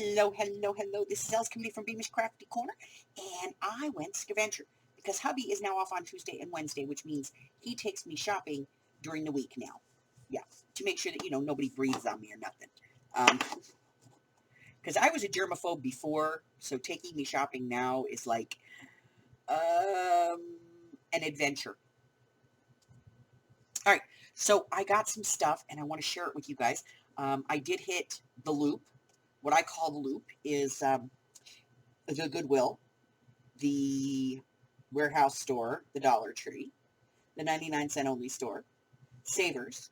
Hello. This is Els coming from Beamish Crafty Corner, and I went Scaventure because hubby is now off on Tuesday and Wednesday, which means he takes me shopping during the week now. Yeah, to make sure that, nobody breathes on me or nothing. Because I was a germaphobe before, so taking me shopping now is like an adventure. All right, so I got some stuff, and I want to share it with you guys. I did hit the loop. What I call the loop is the GoodWill, the warehouse store, the Dollar Tree, the 99-cent only store, Savers,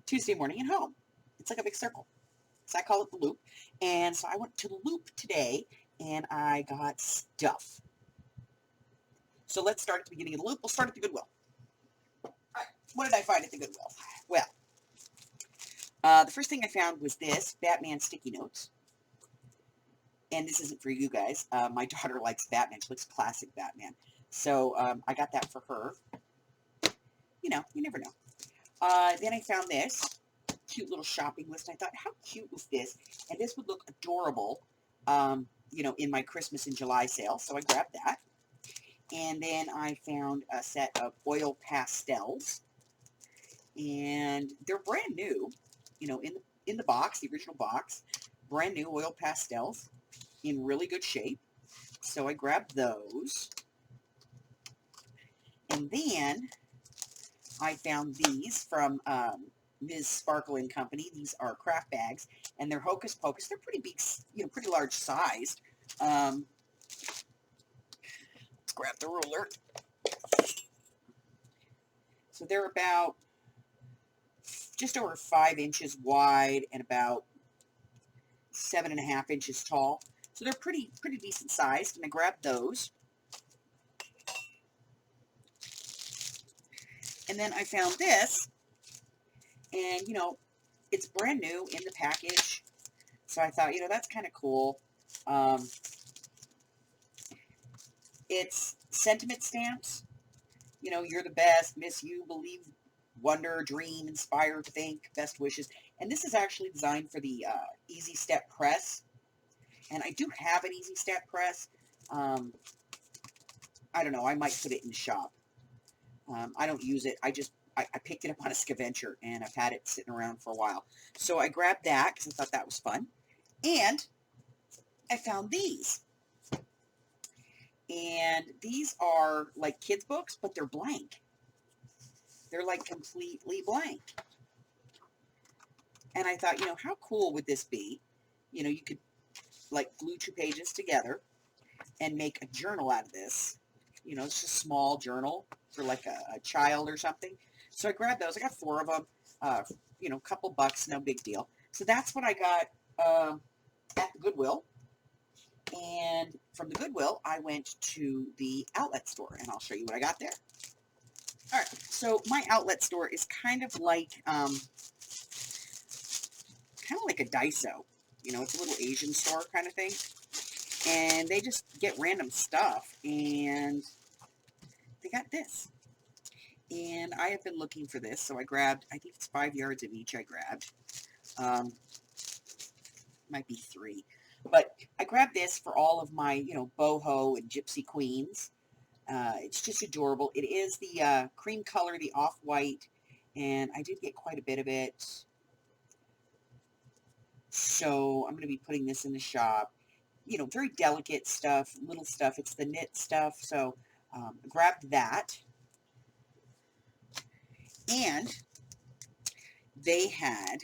Tuesday morning, and home. It's like a big circle. So I call it the loop. And so I went to the loop today, and I got stuff. So let's start at the beginning of the loop. We'll start at the GoodWill. All right, what did I find at the GoodWill? Well, the first thing I found was this, Batman sticky notes. And this isn't for you guys. My daughter likes Batman. She likes classic Batman. So I got that for her. You never know. Then I found this cute little shopping list. I thought, how cute was this? And this would look adorable, in my Christmas and July sale. So I grabbed that. And then I found a set of oil pastels. And they're brand new, in the box, the original box. Brand new oil pastels in really good shape. So I grabbed those. And then I found these from Ms. Sparkle and Company. These are craft bags, and they're Hocus Pocus. They're pretty big, pretty large sized. Let's grab the ruler. So they're about just over 5 inches wide and about 7.5 inches tall. So they're pretty decent sized, and I grabbed those. And then I found this, and, it's brand new in the package. So I thought, that's kind of cool. It's sentiment stamps. You're the best, miss you, believe, wonder, dream, inspire, think, best wishes. And this is actually designed for the Easy Step press. And I do have an Easy Step press. I don't know. I might put it in the shop. I don't use it. I picked it up on a Scaventure, and I've had it sitting around for a while. So I grabbed that because I thought that was fun. And I found these. And these are like kids' books, but they're blank. They're like completely blank. And I thought, how cool would this be? You could like glue 2 pages together and make a journal out of this. It's just a small journal for like a child or something. So I grabbed those. I got 4 of them. A couple bucks, no big deal. So that's what I got at the GoodWill. And from the GoodWill, I went to the outlet store, and I'll show you what I got there. All right, so my outlet store is kind of like a Daiso. It's a little Asian store kind of thing. And they just get random stuff, and they got this. And I have been looking for this, so I grabbed, I think it's 5 yards of each I grabbed. Might be 3. But I grabbed this for all of my, boho and gypsy queens. It's just adorable. It is the cream color, the off-white, and I did get quite a bit of it. So I'm going to be putting this in the shop. Very delicate stuff, little stuff. It's the knit stuff, so I grabbed that. And they had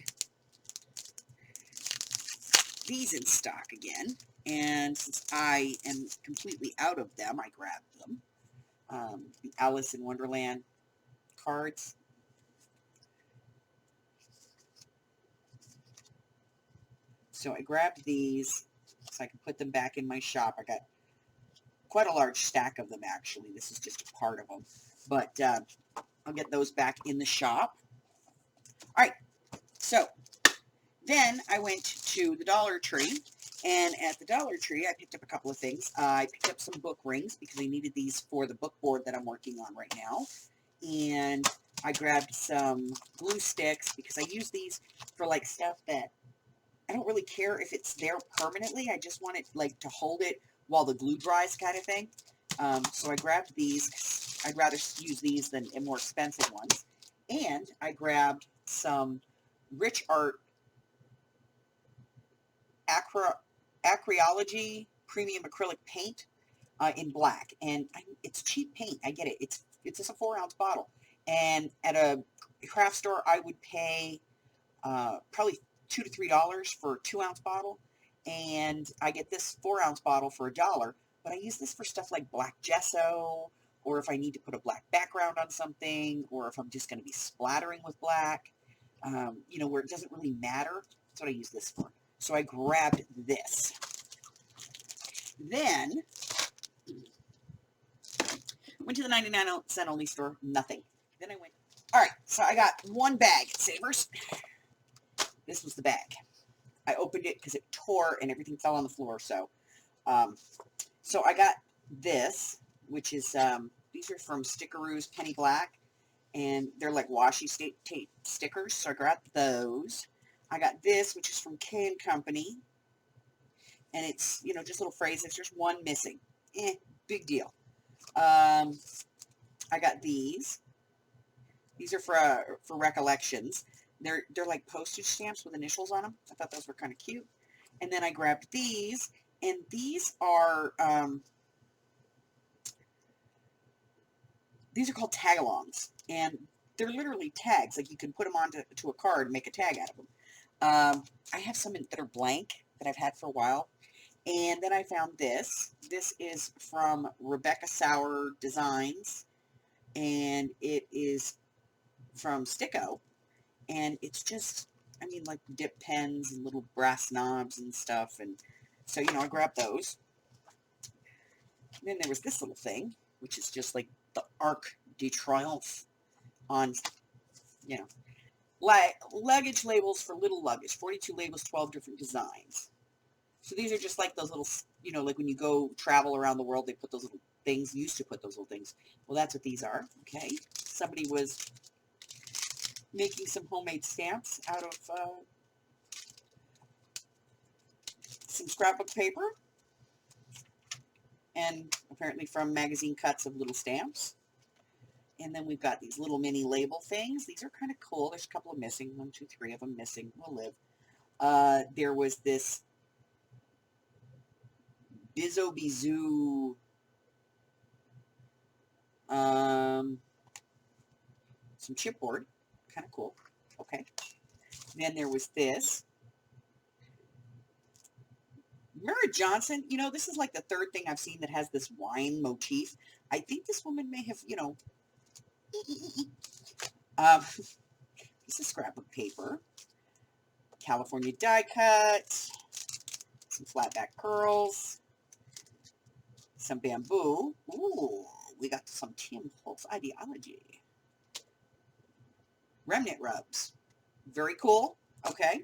these in stock again. And since I am completely out of them, I grabbed them. The Alice in Wonderland cards. So I grabbed these so I can put them back in my shop. I got quite a large stack of them, actually. This is just a part of them. But I'll get those back in the shop. All right. So then I went to the Dollar Tree. And at the Dollar Tree, I picked up a couple of things. I picked up some book rings because I needed these for the book board that I'm working on right now. And I grabbed some glue sticks because I use these for like stuff that I don't really care if it's there permanently. I just want it like to hold it while the glue dries kind of thing. So I grabbed these. I'd rather use these than more expensive ones. And I grabbed some Rich Art Acryology Premium Acrylic Paint in black. And it's cheap paint. I get it. It's just a 4-ounce bottle. And at a craft store, I would pay probably $2 to $3 for a 2-ounce bottle. And I get this 4-ounce bottle for $1. But I use this for stuff like black gesso, or if I need to put a black background on something, or if I'm just going to be splattering with black, where it doesn't really matter. That's what I use this for. So I grabbed this. Then, went to the 99-cent only store, nothing. Then I went, all right, so I got one bag at Savers. This was the bag. I opened it because it tore and everything fell on the floor. So I got this, which is, these are from Stickaroos Penny Black, and they're like washi tape stickers. So I grabbed those. I got this, which is from K & Company, and it's, just little phrases. There's one missing. Big deal. I got these. These are for recollections. They're like postage stamps with initials on them. I thought those were kind of cute. And then I grabbed these, and these are called tag-alongs, and they're literally tags. Like you can put them onto a card and make a tag out of them. I have some that are blank that I've had for a while. And then I found this. This is from Rebecca Sauer Designs, and it is from Sticko. And it's just, like dip pens and little brass knobs and stuff. And so, I grabbed those. And then there was this little thing, which is just like the Arc de Triomphe on, luggage labels for little luggage. 42 labels, 12 different designs. So these are just like those little, like when you go travel around the world, they put those little things, used to put those little things. Well, that's what these are. Okay. Somebody was making some homemade stamps out of some scrapbook paper, and apparently from magazine cuts of little stamps. And then we've got these little mini label things. These are kind of cool. There's a couple of missing. 1, 2, 3 of them missing. We'll live. There was this Bizzo Bizoo some chipboard. Kind of cool. Okay. Then there was this. Mary Johnson, this is like the third thing I've seen that has this wine motif. I think this woman may have, piece of scrapbook paper, California die cut, some flat back pearls, some bamboo. Ooh, we got some Tim Holtz ideology. Remnant rubs. Very cool. Okay.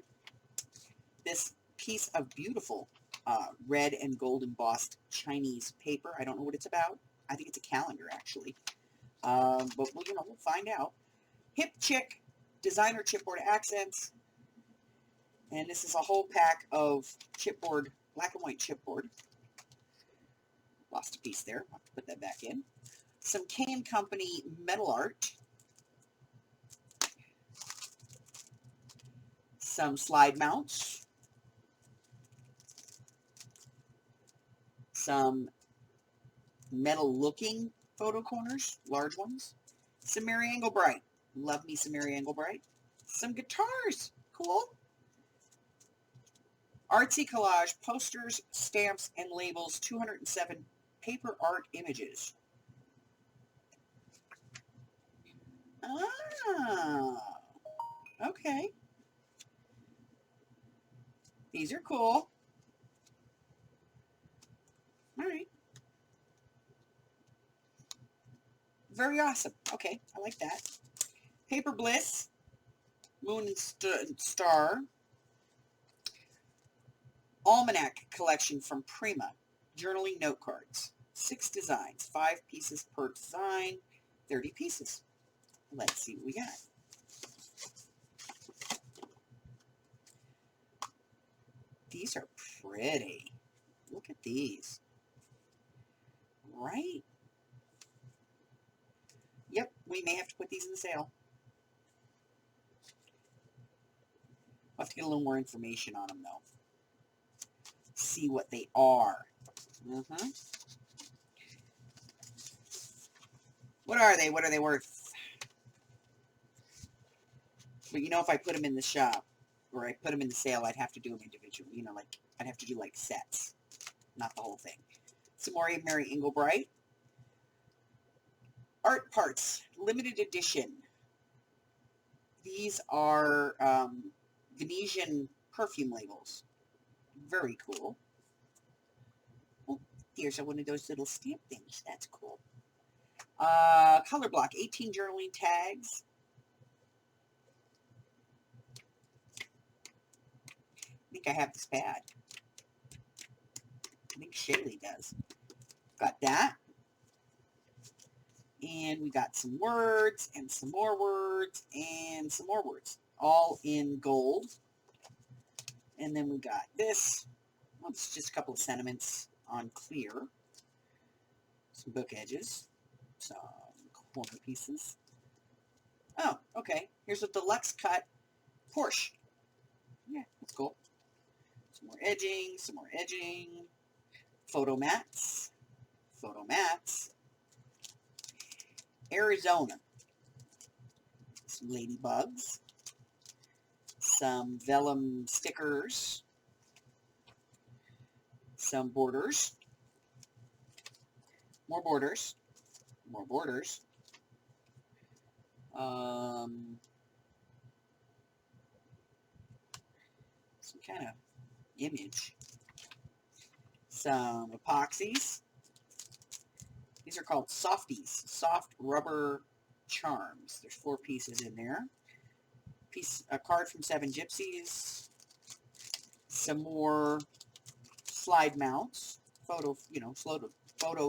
This piece of beautiful red and gold embossed Chinese paper. I don't know what it's about. I think it's a calendar, actually. But we'll find out. Hip Chick designer chipboard accents. And this is a whole pack of chipboard, black and white chipboard. Lost a piece there. I'll have to put that back in. Some K & Company metal art. Some slide mounts. Some metal looking photo corners, large ones. Some Mary Engelbright. Love me some Mary Engelbright. Some guitars. Cool. Artsy collage, posters, stamps, and labels. 207 paper art images. Ah. Okay. These are cool. All right. Very awesome. Okay, I like that. Paper Bliss, Moon and Star, Almanac collection from Prima, journaling note cards. 6 designs, 5 pieces per design, 30 pieces. Let's see what we got. These are pretty. Look at these. Right? Yep, we may have to put these in the sale. I'll have to get a little more information on them, though. See what they are. What are they? What are they worth? But you know, if I put them in the shop, or I put them in the sale, I'd have to do them individually. You know, like, I'd have to do, like, sets. Not the whole thing. Some more Mary Englebright. Art Parts, limited edition. These are Venetian perfume labels. Very cool. Oh, here's one of those little stamp things. That's cool. Color block, 18 journaling tags. I think I have this pad. I think Shaylee does. Got that. And we got some words, and some more words, and some more words. All in gold. And then we got this. Well, it's just a couple of sentiments on clear. Some book edges. Some corner pieces. Oh, okay. Here's a deluxe cut Porsche. Yeah, that's cool. Some more edging, some more edging. Photo mats. Photo mats. Arizona. Some ladybugs. Some vellum stickers. Some borders. More borders. More borders. Some kind of image. Some epoxies. These are called softies, soft rubber charms. There's 4 pieces in there. A card from 7 Gypsies. Some more slide mounts, photo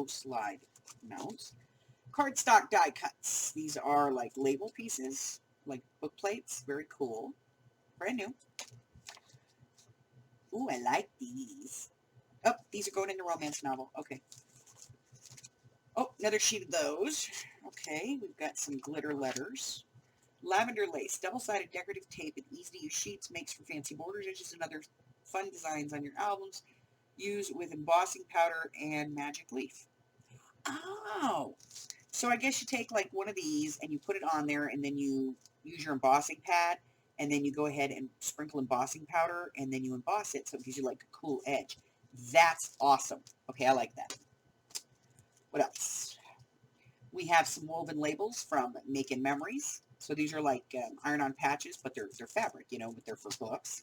slide mounts. Cardstock die cuts. These are like label pieces, like book plates. Very cool. Brand new. Ooh, I like these. Oh, these are going in the romance novel. Okay. Oh, another sheet of those. Okay, we've got some glitter letters. Lavender lace, double-sided decorative tape and easy-to-use sheets makes for fancy borders, edges, and other fun designs on your albums. Use with embossing powder and magic leaf. Oh, so I guess you take like one of these and you put it on there, and then you use your embossing pad, and then you go ahead and sprinkle embossing powder, and then you emboss it so it gives you like a cool edge. That's awesome. Okay, I like that. What else? We have some woven labels from Making Memories. So these are like iron-on patches, but they're fabric, you know, but they're for books.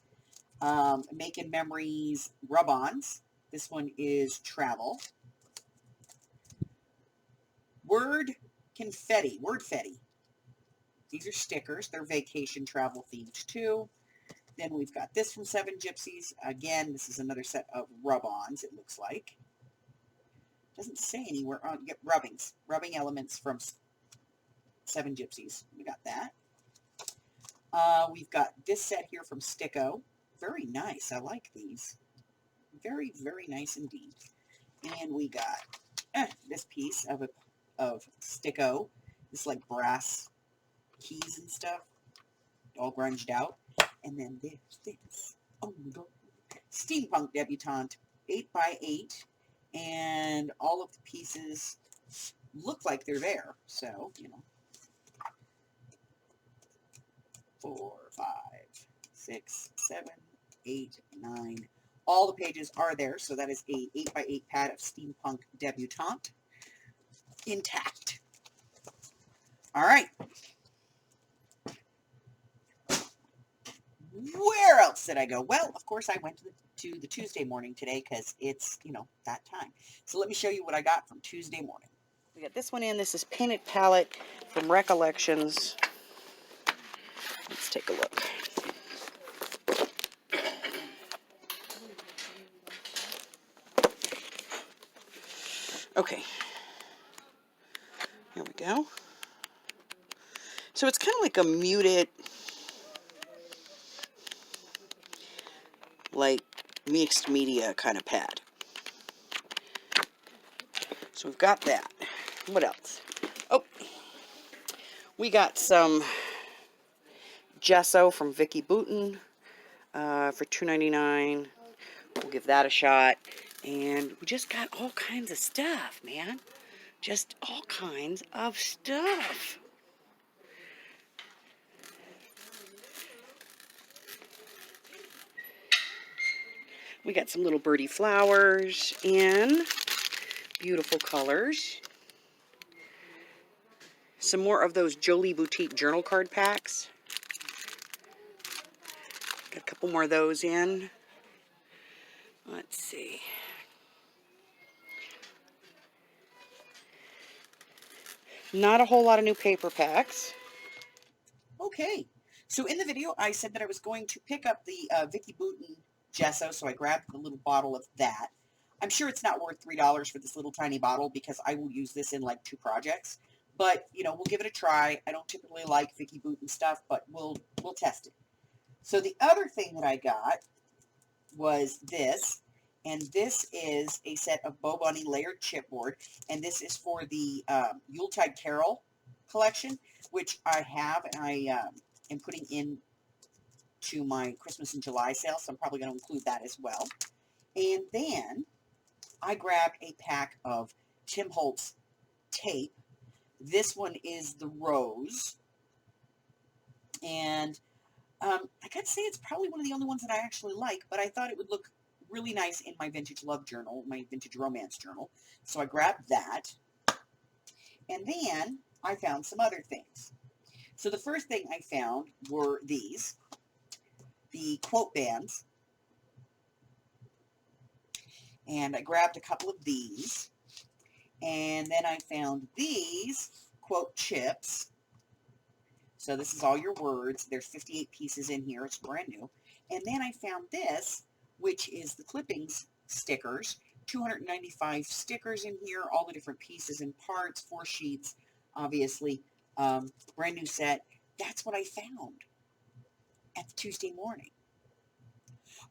Making Memories rub-ons. This one is travel. Wordfetti. These are stickers. They're vacation travel themed too. Then we've got this from 7 Gypsies. Again, this is another set of rub-ons, it looks like. Doesn't say anywhere. Rubbing elements from 7 Gypsies. We got that. We've got this set here from Sticko. Very nice. I like these. Very, very nice indeed. And we got this piece of Sticko. This like brass keys and stuff. All grunged out. And then there's this. Oh my God. Steampunk Debutante. 8x8. And all of the pieces look like they're there. So, you know. 4, 5, 6, 7, 8, 9. All the pages are there. So that is a 8x8 pad of Steampunk Debutante. Intact. All right. Where else did I go? Well, of course, I went to the Tuesday morning today because it's, you know, that time. So let me show you what I got from Tuesday morning. We got this one in. This is Painted Palette from Recollections. Let's take a look. Okay. Here we go. So it's kind of like a muted, mixed media kind of pad. So we've got that. What else? Oh, we got some gesso from Vicky Bouton for $2.99. We'll give that a shot. And we just got all kinds of stuff, man. Just all kinds of stuff. We got some little birdie flowers in beautiful colors. Some more of those Jolie Boutique journal card packs. Got a couple more of those in. Let's see. Not a whole lot of new paper packs. Okay, so in the video, I said that I was going to pick up the Vicky Bouton gesso, so I grabbed the little bottle of that. I'm sure it's not worth $3 for this little tiny bottle because I will use this in like 2 projects. But, you know, we'll give it a try. I don't typically like Vicky Bouton stuff, but we'll test it. So the other thing that I got was this, and this is a set of Bo Bunny layered chipboard, and this is for the Yuletide Carol collection, which I have, and I am putting in to my Christmas in July sale, so I'm probably going to include that as well. And then I grabbed a pack of Tim Holtz tape. This one is the rose, and I got to say it's probably one of the only ones that I actually like, but I thought it would look really nice in my vintage love journal, my vintage romance journal, so I grabbed that. And then I found some other things. So the first thing I found were these, the quote bands, and I grabbed a couple of these, and then I found these quote chips. So this is all your words. There's 58 pieces in here. It's brand new. And then I found this, which is the clippings stickers. 295 stickers in here, all the different pieces and parts, 4 sheets, obviously. Brand new set. That's what I found at the Tuesday morning.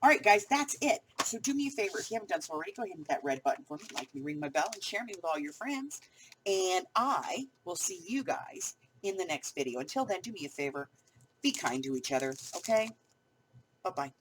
All right, guys, that's it. So do me a favor. If you haven't done so already, go ahead and hit that red button for me. Like me, ring my bell, and share me with all your friends. And I will see you guys in the next video. Until then, do me a favor. Be kind to each other, okay? Bye-bye.